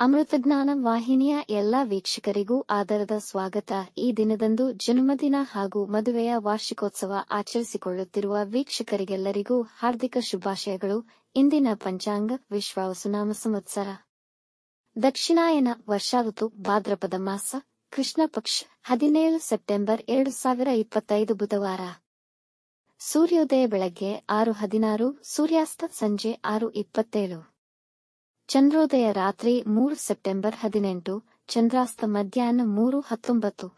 ಅಮೃತಜ್ಞಾನ ವಾಹಿನಿಯ ಎಲ್ಲಾ ವೀಕ್ಷಕರಿಗೂ ಆದರದ ಸ್ವಾಗತ. ಈ ದಿನದಂದು ಜನ್ಮದಿನ ಹಾಗೂ ಮದುವೆಯ ವಾರ್ಷಿಕೋತ್ಸವ ಆಚರಿಸಿಕೊಳ್ಳುತ್ತಿರುವ ವೀಕ್ಷಕರಿಗೆಲ್ಲರಿಗೂ ಹಾರ್ದಿಕ ಶುಭಾಶಯಗಳು. ಇಂದಿನ ಪಂಚಾಂಗ ವಿಶ್ವಾವಸುನಾಮ ಸಂವತ್ಸರ ದಕ್ಷಿಣಾಯನ ವರ್ಷಾಋತು ಭಾದ್ರಪದ ಮಾಸ ಕೃಷ್ಣ ಪಕ್ಷ 17 ಸೆಪ್ಟೆಂಬರ್ 2025 ಬುಧವಾರ. ಸೂರ್ಯೋದಯ ಬೆಳಗ್ಗೆ 6:16, ಸೂರ್ಯಾಸ್ತ ಸಂಜೆ 6:27. ಚಂದ್ರೋದಯ ರಾತ್ರಿ 3 ಸೆಪ್ಟೆಂಬರ್ 18, ಚಂದ್ರಾಸ್ತ ಮಧ್ಯಾಹ್ನ 3:19.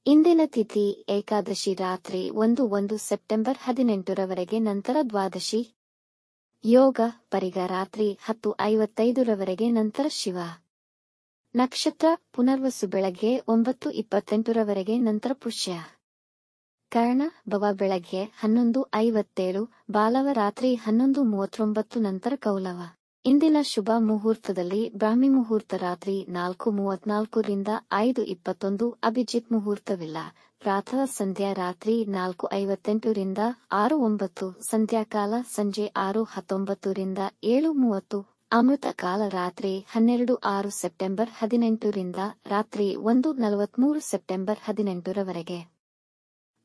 ಇಂದಿನ ತಿಥಿ ಏಕಾದಶಿ ರಾತ್ರಿ 1 ಸೆಪ್ಟೆಂಬರ್ 18 ರವರೆಗೆ, ನಂತರ ದ್ವಾದಶಿ. ಯೋಗ ಪರಿಗ ರಾತ್ರಿ 10:55 ರವರೆಗೆ, ನಂತರ ಶಿವ. ನಕ್ಷತ್ರ ಪುನರ್ವಸು ಬೆಳಗ್ಗೆ 9:28 ರವರೆಗೆ, ನಂತರ ಪುಷ್ಯ. ಕರ್ಣ ಭವ ಬೆಳಗ್ಗೆ 11:57, ಬಾಲವ ರಾತ್ರಿ 11:39, ನಂತರ ಕೌಲವ. ಇಂದಿನ ಶುಭ ಮುಹೂರ್ತದಲ್ಲಿ ಬ್ರಾಹ್ಮಿ ಮುಹೂರ್ತ ರಾತ್ರಿ 4:34 ರಿಂದ 5:21, ಅಭಿಜಿತ್ ಮುಹೂರ್ತವಿಲ್ಲ. ಪ್ರಾತಃ ಸಂಧ್ಯಾ ರಾತ್ರಿ 4:58 ರಿಂದ 6:09, ಸಂಧ್ಯಾಕಾಲ ಸಂಜೆ 6:19 ರಿಂದ 7:30, ಅಮೃತ ಕಾಲ ರಾತ್ರಿ 12:06 ಸೆಪ್ಟೆಂಬರ್ 18 ರಿಂದ ರಾತ್ರಿ 1:43 ಸೆಪ್ಟೆಂಬರ್ 18 ರವರೆಗೆ.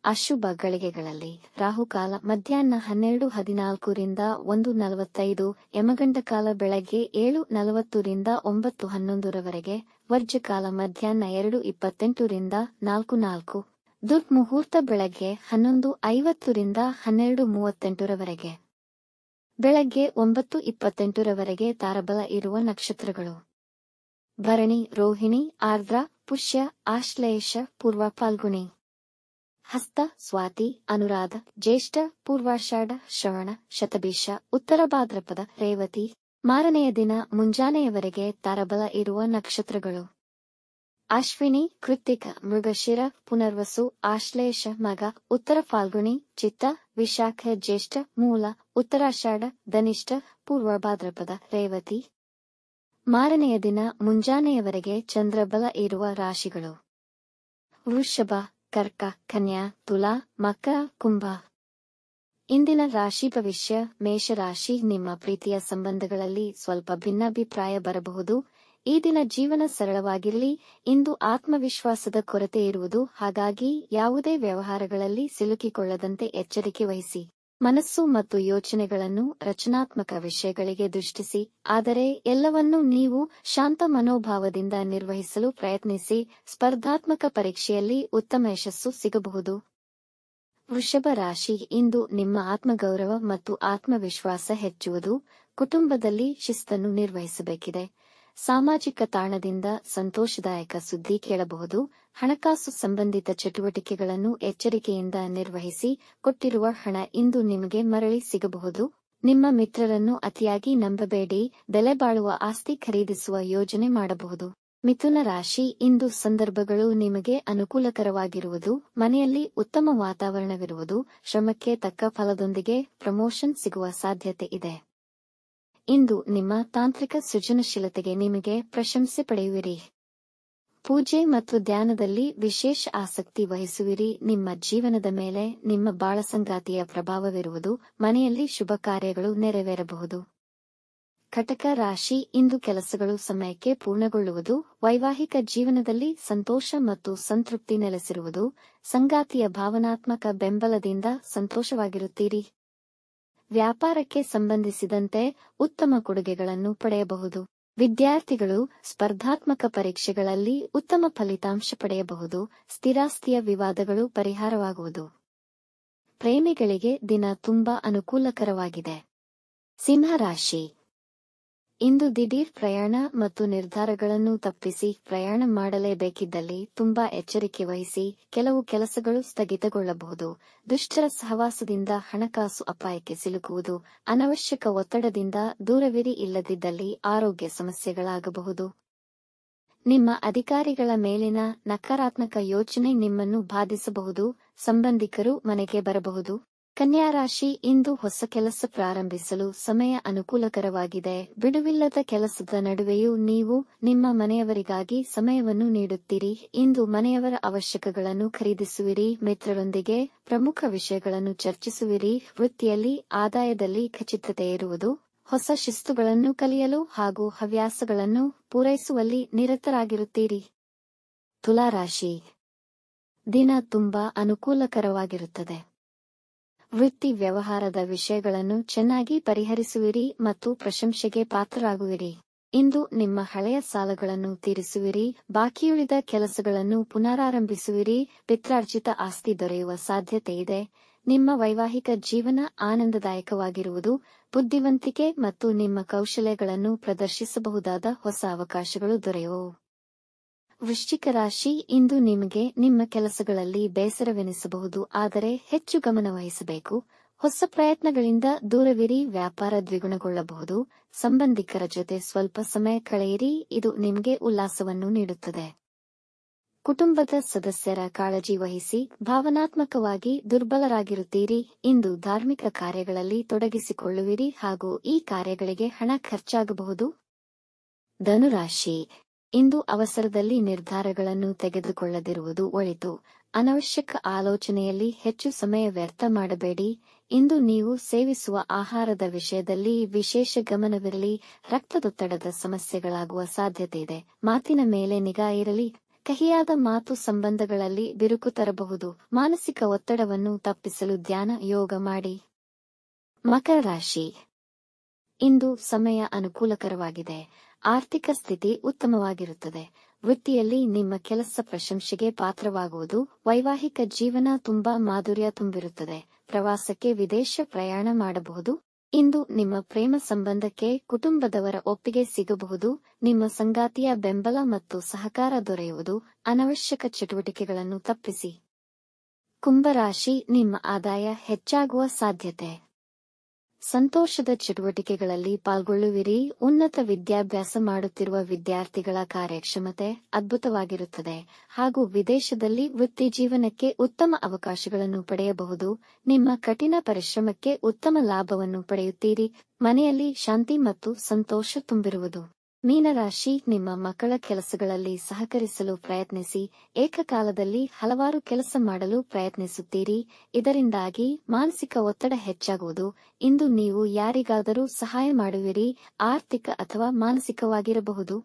ಅಶುಭ ಗಳಿಗೆಗಳಲ್ಲಿ ರಾಹುಕಾಲ ಮಧ್ಯಾಹ್ನ 12:14 ರಿಂದ 1:45, ಯಮಗಂಡ ಕಾಲ ಬೆಳಗ್ಗೆ 7:40 ರಿಂದ 9:11 ರವರೆಗೆ, ವರ್ಜಕಾಲ ಮಧ್ಯಾಹ್ನ 2:28 ರಿಂದ 4:04, ದುರ್ಮುಹೂರ್ತ ಬೆಳಗ್ಗೆ 11:50 ರಿಂದ 12:38 ರವರೆಗೆ. ಬೆಳಗ್ಗೆ 9:28 ರವರೆಗೆ ತಾರಬಲ ಇರುವ ನಕ್ಷತ್ರಗಳು: ಭರಣಿ, ರೋಹಿಣಿ, ಆರ್ದ್ರ, ಪುಷ್ಯ, ಆಶ್ಲೇಷ, ಪೂರ್ವ ಫಾಲ್ಗುಣಿ, ಹಸ್ತ, ಸ್ವಾತಿ, ಅನುರಾಧ, ಜ್ಯೇಷ್ಠ, ಪೂರ್ವಾಷಾಢ, ಶ್ರವಣ, ಶತಭಿಷ, ಉತ್ತರ ಭಾದ್ರಪದ, ರೇವತಿ. ಮಾರನೆಯ ದಿನ ಮುಂಜಾನೆಯವರೆಗೆ ತಾರಬಲ ಇರುವ ನಕ್ಷತ್ರಗಳು: ಅಶ್ವಿನಿ, ಕೃತ್ತಿಕ, ಮೃಗಶಿರ, ಪುನರ್ವಸು, ಆಶ್ಲೇಷ, ಮಗ, ಉತ್ತರ ಫಾಲ್ಗುಣಿ, ಚಿತ್ತ, ವಿಶಾಖ, ಜ್ಯೇಷ್ಠ, ಮೂಲ, ಉತ್ತರಾಷಾಢ, ಧನಿಷ್ಠ, ಪೂರ್ವ ಭಾದ್ರಪದ, ರೇವತಿ. ಮಾರನೆಯ ದಿನ ಮುಂಜಾನೆಯವರೆಗೆ ಚಂದ್ರಬಲ ಇರುವ ರಾಶಿಗಳು: ವೃಷಭ, ಕರ್ಕ, ಕನ್ಯಾ, ತುಲಾ, ಮಕರ, ಕುಂಭ. ಇಂದಿನ ರಾಶಿ ಭವಿಷ್ಯ: ಮೇಷರಾಶಿ, ನಿಮ್ಮ ಪ್ರೀತಿಯ ಸಂಬಂಧಗಳಲ್ಲಿ ಸ್ವಲ್ಪ ಭಿನ್ನಾಭಿಪ್ರಾಯ ಬರಬಹುದು. ಈ ದಿನ ಜೀವನ ಸರಳವಾಗಿರಲಿ. ಇಂದು ಆತ್ಮವಿಶ್ವಾಸದ ಕೊರತೆ ಇರುವುದು, ಹಾಗಾಗಿ ಯಾವುದೇ ವ್ಯವಹಾರಗಳಲ್ಲಿ ಸಿಲುಕಿಕೊಳ್ಳದಂತೆ ಎಚ್ಚರಿಕೆ ವಹಿಸಿ. ಮನಸ್ಸು ಮತ್ತು ಯೋಚನೆಗಳನ್ನು ರಚನಾತ್ಮಕ ವಿಷಯಗಳಿಗೆ ದೃಷ್ಟಿಸಿ, ಆದರೆ ಎಲ್ಲವನ್ನೂ ನೀವು ಶಾಂತ ಮನೋಭಾವದಿಂದ ನಿರ್ವಹಿಸಲು ಪ್ರಯತ್ನಿಸಿ. ಸ್ಪರ್ಧಾತ್ಮಕ ಪರೀಕ್ಷೆಯಲ್ಲಿ ಉತ್ತಮ ಯಶಸ್ಸು ಸಿಗಬಹುದು. ವೃಷಭ ರಾಶಿ, ಇಂದು ನಿಮ್ಮ ಆತ್ಮಗೌರವ ಮತ್ತು ಆತ್ಮವಿಶ್ವಾಸ ಹೆಚ್ಚುವುದು. ಕುಟುಂಬದಲ್ಲಿ ಶಿಸ್ತನ್ನು ನಿರ್ವಹಿಸಬೇಕಿದೆ. ಸಾಮಾಜಿಕ ತಾಣದಿಂದ ಸಂತೋಷದಾಯಕ ಸುದ್ದಿ ಕೇಳಬಹುದು. ಹಣಕಾಸು ಸಂಬಂಧಿತ ಚಟುವಟಿಕೆಗಳನ್ನು ಎಚ್ಚರಿಕೆಯಿಂದ ನಿರ್ವಹಿಸಿ. ಕೊಟ್ಟಿರುವ ಹಣ ಇಂದು ನಿಮಗೆ ಮರಳಿ ಸಿಗಬಹುದು. ನಿಮ್ಮ ಮಿತ್ರರನ್ನು ಅತಿಯಾಗಿ ನಂಬಬೇಡಿ. ಬೆಲೆ ಬಾಳುವ ಆಸ್ತಿ ಖರೀದಿಸುವ ಯೋಜನೆ ಮಾಡಬಹುದು. ಮಿಥುನ ರಾಶಿ, ಇಂದು ಸಂದರ್ಭಗಳು ನಿಮಗೆ ಅನುಕೂಲಕರವಾಗಿರುವುದು. ಮನೆಯಲ್ಲಿ ಉತ್ತಮ ವಾತಾವರಣವಿರುವುದು. ಶ್ರಮಕ್ಕೆ ತಕ್ಕ ಫಲದೊಂದಿಗೆ ಪ್ರಮೋಷನ್ ಸಿಗುವ ಸಾಧ್ಯತೆ ಇದೆ. ಇಂದು ನಿಮ್ಮ ತಾಂತ್ರಿಕ ಸೃಜನಶೀಲತೆಗೆ ನಿಮಗೆ ಪ್ರಶಂಸೆ ಪಡೆಯುವಿರಿ. ಪೂಜೆ ಮತ್ತು ಧ್ಯಾನದಲ್ಲಿ ವಿಶೇಷ ಆಸಕ್ತಿ ವಹಿಸುವಿರಿ. ನಿಮ್ಮ ಜೀವನದ ಮೇಲೆ ನಿಮ್ಮ ಬಾಳಸಂಗಾತಿಯ ಪ್ರಭಾವವಿರುವುದು. ಮನೆಯಲ್ಲಿ ಶುಭ ಕಾರ್ಯಗಳು ನೆರವೇರಬಹುದು. ಕಟಕ ರಾಶಿ, ಇಂದು ಕೆಲಸಗಳು ಸಮಯಕ್ಕೆ ಪೂರ್ಣಗೊಳ್ಳುವುದು. ವೈವಾಹಿಕ ಜೀವನದಲ್ಲಿ ಸಂತೋಷ ಮತ್ತು ಸಂತೃಪ್ತಿ ನೆಲೆಸಿರುವುದು. ಸಂಗಾತಿಯ ಭಾವನಾತ್ಮಕ ಬೆಂಬಲದಿಂದ ಸಂತೋಷವಾಗಿರುತ್ತೀರಿ. ವ್ಯಾಪಾರಕ್ಕೆ ಸಂಬಂಧಿಸಿದಂತೆ ಉತ್ತಮ ಕೊಡುಗೆಗಳನ್ನು ಪಡೆಯಬಹುದು. ವಿದ್ಯಾರ್ಥಿಗಳು ಸ್ಪರ್ಧಾತ್ಮಕ ಪರೀಕ್ಷೆಗಳಲ್ಲಿ ಉತ್ತಮ ಫಲಿತಾಂಶ ಪಡೆಯಬಹುದು. ಸ್ಥಿರಾಸ್ತಿಯ ವಿವಾದಗಳು ಪರಿಹಾರವಾಗುವುದು. ಪ್ರೇಮಿಗಳಿಗೆ ದಿನ ತುಂಬಾ ಅನುಕೂಲಕರವಾಗಿದೆ. ಸಿಂಹ ರಾಶಿ, ಇಂದು ದಿಢೀರ್ ಪ್ರಯಾಣ ಮತ್ತು ನಿರ್ಧಾರಗಳನ್ನು ತಪ್ಪಿಸಿ. ಪ್ರಯಾಣ ಮಾಡಲೇಬೇಕಿದ್ದಲ್ಲಿ ತುಂಬಾ ಎಚ್ಚರಿಕೆ ವಹಿಸಿ. ಕೆಲವು ಕೆಲಸಗಳು ಸ್ಥಗಿತಗೊಳ್ಳಬಹುದು. ದುಷ್ಟರ ಸಹವಾಸದಿಂದ ಹಣಕಾಸು ಅಪಾಯಕ್ಕೆ ಸಿಲುಕುವುದು. ಅನವಶ್ಯಕ ಒತ್ತಡದಿಂದ ದೂರವಿರಿ. ಇಲ್ಲದಿದ್ದಲ್ಲಿ ಆರೋಗ್ಯ ಸಮಸ್ಯೆಗಳಾಗಬಹುದು. ನಿಮ್ಮ ಅಧಿಕಾರಿಗಳ ಮೇಲಿನ ನಕಾರಾತ್ಮಕ ಯೋಚನೆ ನಿಮ್ಮನ್ನು ಬಾಧಿಸಬಹುದು. ಸಂಬಂಧಿಕರು ಮನೆಗೆ ಬರಬಹುದು. ಕನ್ಯಾ ರಾಶಿ, ಇಂದು ಹೊಸ ಕೆಲಸ ಪ್ರಾರಂಭಿಸಲು ಸಮಯ ಅನುಕೂಲಕರವಾಗಿದೆ. ಬಿಡುವಿಲ್ಲದ ಕೆಲಸದ ನಡುವೆಯೂ ನೀವು ನಿಮ್ಮ ಮನೆಯವರಿಗಾಗಿ ಸಮಯವನ್ನು ನೀಡುತ್ತೀರಿ. ಇಂದು ಮನೆಯವರ ಅವಶ್ಯಕಗಳನ್ನು ಖರೀದಿಸುವಿರಿ. ಮಿತ್ರರೊಂದಿಗೆ ಪ್ರಮುಖ ವಿಷಯಗಳನ್ನು ಚರ್ಚಿಸುವಿರಿ. ವೃತ್ತಿಯಲ್ಲಿ ಆದಾಯದಲ್ಲಿ ಖಚಿತತೆ ಇರುವುದು. ಹೊಸ ಶಿಸ್ತುಗಳನ್ನು ಕಲಿಯಲು ಹಾಗೂ ಹವ್ಯಾಸಗಳನ್ನು ಪೂರೈಸುವಲ್ಲಿ ನಿರತರಾಗಿರುತ್ತೀರಿ. ತುಲಾರಾಶಿ, ದಿನ ತುಂಬಾ ಅನುಕೂಲಕರವಾಗಿರುತ್ತದೆ. ವೃತ್ತಿ ವ್ಯವಹಾರದ ವಿಷಯಗಳನ್ನು ಚೆನ್ನಾಗಿ ಪರಿಹರಿಸುವಿರಿ ಮತ್ತು ಪ್ರಶಂಸೆಗೆ ಪಾತ್ರರಾಗುವಿರಿ. ಇಂದು ನಿಮ್ಮ ಹಳೆಯ ಸಾಲಗಳನ್ನು ತೀರಿಸುವಿರಿ, ಬಾಕಿಯುಳಿದ ಕೆಲಸಗಳನ್ನು ಪುನರಾರಂಭಿಸುವಿರಿ, ಪಿತ್ರಾರ್ಜಿತ ಆಸ್ತಿ ದೊರೆಯುವ ಸಾಧ್ಯತೆಯಿದೆ. ನಿಮ್ಮ ವೈವಾಹಿಕ ಜೀವನ ಆನಂದದಾಯಕವಾಗಿರುವುದು, ಬುದ್ಧಿವಂತಿಕೆ ಮತ್ತು ನಿಮ್ಮ ಕೌಶಲ್ಯಗಳನ್ನು ಪ್ರದರ್ಶಿಸಬಹುದಾದ ಹೊಸ ಅವಕಾಶಗಳು ದೊರೆಯುವವು. ವೃಶ್ಚಿಕ ರಾಶಿ, ಇಂದು ನಿಮಗೆ ನಿಮ್ಮ ಕೆಲಸಗಳಲ್ಲಿ ಬೇಸರವೆನಿಸಬಹುದು, ಆದರೆ ಹೆಚ್ಚು ಗಮನ ವಹಿಸಬೇಕು. ಹೊಸ ಪ್ರಯತ್ನಗಳಿಂದ ದೂರವಿರಿ, ವ್ಯಾಪಾರ ದ್ವಿಗುಣಗೊಳ್ಳಬಹುದು. ಸಂಬಂಧಿಕರ ಜೊತೆ ಸ್ವಲ್ಪ ಸಮಯ ಕಳೆಯಿರಿ, ಇದು ನಿಮಗೆ ಉಲ್ಲಾಸವನ್ನು ನೀಡುತ್ತದೆ. ಕುಟುಂಬದ ಸದಸ್ಯರ ಕಾಳಜಿ ವಹಿಸಿ, ಭಾವನಾತ್ಮಕವಾಗಿ ದುರ್ಬಲರಾಗಿರುತ್ತೀರಿ. ಇಂದು ಧಾರ್ಮಿಕ ಕಾರ್ಯಗಳಲ್ಲಿ ತೊಡಗಿಸಿಕೊಳ್ಳುವಿರಿ ಹಾಗೂ ಈ ಕಾರ್ಯಗಳಿಗೆ ಹಣ ಖರ್ಚಾಗಬಹುದು. ಧನುರಾಶಿ, ಇಂದು ಅವಸರದಲ್ಲಿ ನಿರ್ಧಾರಗಳನ್ನು ತೆಗೆದುಕೊಳ್ಳದಿರುವುದು ಒಳಿತು. ಅನವಶ್ಯಕ ಆಲೋಚನೆಯಲ್ಲಿ ಹೆಚ್ಚು ಸಮಯ ವ್ಯರ್ಥ ಮಾಡಬೇಡಿ. ಇಂದು ನೀವು ಸೇವಿಸುವ ಆಹಾರದ ವಿಷಯದಲ್ಲಿ ವಿಶೇಷ ಗಮನವಿರಲಿ, ರಕ್ತದೊತ್ತಡದ ಸಮಸ್ಯೆಗಳಾಗುವ ಸಾಧ್ಯತೆಯಿದೆ. ಮಾತಿನ ಮೇಲೆ ನಿಗಾ ಇರಲಿ, ಕಹಿಯಾದ ಮಾತು ಸಂಬಂಧಗಳಲ್ಲಿ ಬಿರುಕು ತರಬಹುದು. ಮಾನಸಿಕ ಒತ್ತಡವನ್ನು ತಪ್ಪಿಸಲು ಧ್ಯಾನ, ಯೋಗ ಮಾಡಿ. ಮಕರ ರಾಶಿ, ಇಂದು ಸಮಯ ಅನುಕೂಲಕರವಾಗಿದೆ. ಆರ್ಥಿಕ ಸ್ಥಿತಿ ಉತ್ತಮವಾಗಿರುತ್ತದೆ. ವೃತ್ತಿಯಲ್ಲಿ ನಿಮ್ಮ ಕೆಲಸ ಪ್ರಶಂಸೆಗೆ ಪಾತ್ರವಾಗುವುದು. ವೈವಾಹಿಕ ಜೀವನ ತುಂಬಾ ಮಾಧುರ್ಯ ತುಂಬಿರುತ್ತದೆ. ಪ್ರವಾಸಕ್ಕೆ ವಿದೇಶ ಪ್ರಯಾಣ ಮಾಡಬಹುದು. ಇಂದು ನಿಮ್ಮ ಪ್ರೇಮ ಸಂಬಂಧಕ್ಕೆ ಕುಟುಂಬದವರ ಒಪ್ಪಿಗೆ ಸಿಗಬಹುದು. ನಿಮ್ಮ ಸಂಗಾತಿಯ ಬೆಂಬಲ ಮತ್ತು ಸಹಕಾರ ದೊರೆಯುವುದು. ಅನವಶ್ಯಕ ಚಟುವಟಿಕೆಗಳನ್ನು ತಪ್ಪಿಸಿ. ಕುಂಭರಾಶಿ, ನಿಮ್ಮ ಆದಾಯ ಹೆಚ್ಚಾಗುವ ಸಾಧ್ಯತೆ. ಸಂತೋಷದ ಚಟುವಟಿಕೆಗಳಲ್ಲಿ ಪಾಲ್ಗೊಳ್ಳುವಿರಿ. ಉನ್ನತ ವಿದ್ಯಾಭ್ಯಾಸ ಮಾಡುತ್ತಿರುವ ವಿದ್ಯಾರ್ಥಿಗಳ ಕಾರ್ಯಕ್ಷಮತೆ ಅದ್ಭುತವಾಗಿರುತ್ತದೆ ಹಾಗೂ ವಿದೇಶದಲ್ಲಿ ವೃತ್ತಿ ಜೀವನಕ್ಕೆ ಉತ್ತಮ ಅವಕಾಶಗಳನ್ನು ಪಡೆಯಬಹುದು. ನಿಮ್ಮ ಕಠಿಣ ಪರಿಶ್ರಮಕ್ಕೆ ಉತ್ತಮ ಲಾಭವನ್ನು ಪಡೆಯುತ್ತೀರಿ. ಮನೆಯಲ್ಲಿ ಶಾಂತಿ ಮತ್ತು ಸಂತೋಷ ತುಂಬಿರುವುದು. ಮೀನರಾಶಿ, ನಿಮ್ಮ ಮಕ್ಕಳ ಕೆಲಸಗಳಲ್ಲಿ ಸಹಕರಿಸಲು ಪ್ರಯತ್ನಿಸಿ. ಏಕಕಾಲದಲ್ಲಿ ಹಲವಾರು ಕೆಲಸ ಮಾಡಲು ಪ್ರಯತ್ನಿಸುತ್ತೀರಿ. ಇದರಿಂದಾಗಿ ಮಾನಸಿಕ ಒತ್ತಡ ಹೆಚ್ಚಾಗುವುದು. ಇಂದು ನೀವು ಯಾರಿಗಾದರೂ ಸಹಾಯ ಮಾಡುವಿರಿ. ಆರ್ಥಿಕ ಅಥವಾ ಮಾನಸಿಕವಾಗಿರಬಹುದು.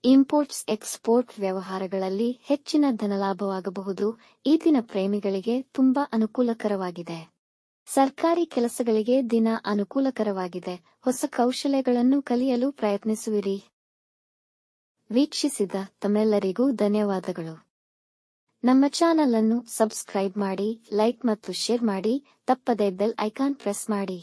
ಇಂಪೋರ್ಟ್ಸ್ ಎಕ್ಸ್ಪೋರ್ಟ್ ವ್ಯವಹಾರಗಳಲ್ಲಿ ಹೆಚ್ಚಿನ ಧನಲಾಭವಾಗಬಹುದು. ಈ ದಿನ ಪ್ರೇಮಿಗಳಿಗೆ ತುಂಬಾ ಅನುಕೂಲಕರವಾಗಿದೆ. ಸರ್ಕಾರಿ ಕೆಲಸಗಳಿಗೆ ದಿನ ಅನುಕೂಲಕರವಾಗಿದೆ. ಹೊಸ ಕೌಶಲ್ಯಗಳನ್ನು ಕಲಿಯಲು ಪ್ರಯತ್ನಿಸುವಿರಿ. ವೀಕ್ಷಿಸಿದ ತಮ್ಮೆಲ್ಲರಿಗೂ ಧನ್ಯವಾದಗಳು. ನಮ್ಮ ಚಾನಲ್ ಅನ್ನು ಸಬ್ಸ್ಕ್ರೈಬ್ ಮಾಡಿ, ಲೈಕ್ ಮತ್ತು ಶೇರ್ ಮಾಡಿ. ತಪ್ಪದೇ ಬೆಲ್ ಐಕಾನ್ ಪ್ರೆಸ್ ಮಾಡಿ.